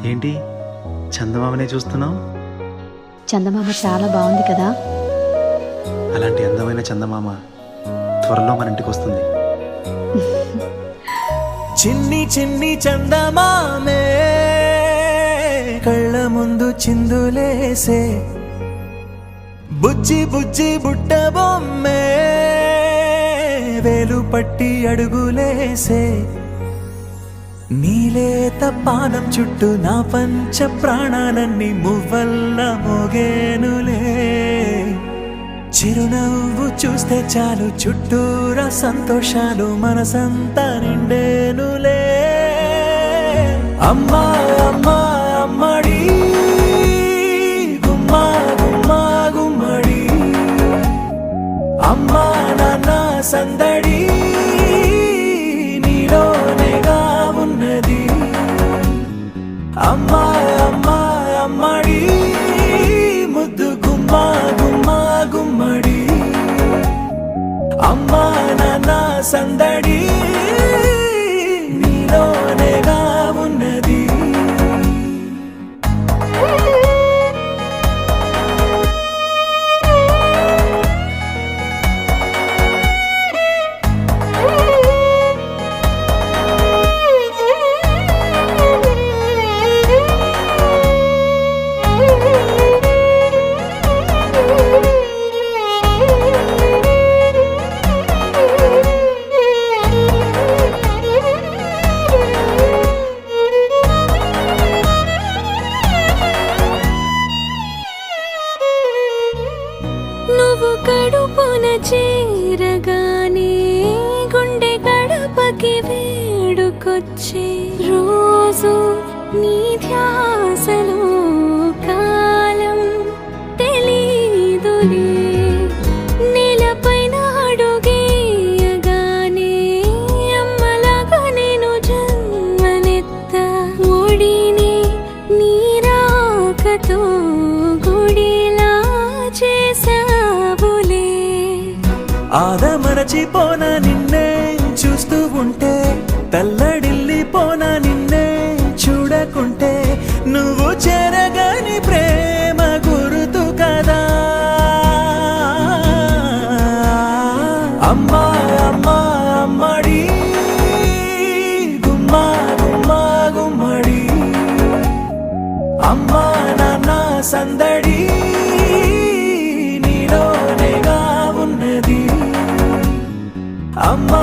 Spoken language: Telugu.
ఏంటి చందమామనే చూస్తున్నావు? చందమామ చాలా బాగుంది కదా. అలాంటి అందమైన చందమామ త్వరలో మన ఇంటికి వస్తుంది. చిన్ని చిన్ని చందమామే కళ్ళ ముందు చిందులేసే, బుజ్జి బుజ్జి బుట్ట బొమ్మే వేలు పట్టి అడుగులేసే, నీలేత పానం చుట్టూ నా పంచ ప్రాణాలన్నీ మువ్వల్ల మోగేనులే. చిరునవ్వు చూస్తే చాలు చుట్టూరా సంతోషాలు మనసంతా నిండేనులే. అమ్మా అమ్మా అమ్మడి గుమ్మా గుమ్మా గుమ్మడి, అమ్మా నాన్న సందడి నీలోనేగా ఉన్నది. అమ్మా అమ్మా అమ్మడి ముద్దు గుమ్మా గుమ్మా గుమ్మడి, అమ్మా నాన్న సందడి నీలోనేగా ఉన్నది. నువ్వు కడుపున చేరగానే గుండె గడపకి వేడుకొచ్చే, రోజు నీ ధ్యాసలో కాలం తెలీదులే. నేలపైన అడుగేయగానే అమ్మలాగా నేను జన్మనెత్త, ఒడిని నీ రాకతో గుడిలా చేసావులే. ఆదమరచిపోన నిన్నే చూస్తూ ఉంటే, తల్లడిల్లిపోన నిన్నే చూడకుంటే, నువ్వు చెరగని ప్రేమ గురుతు కదా. అమ్మా అమ్మా అమ్మడి గుమ్మా గుమ్మా గుమ్మడి, అమ్మా నాన్న సందడి నీలోనేగా ఉన్నది. అమ్మా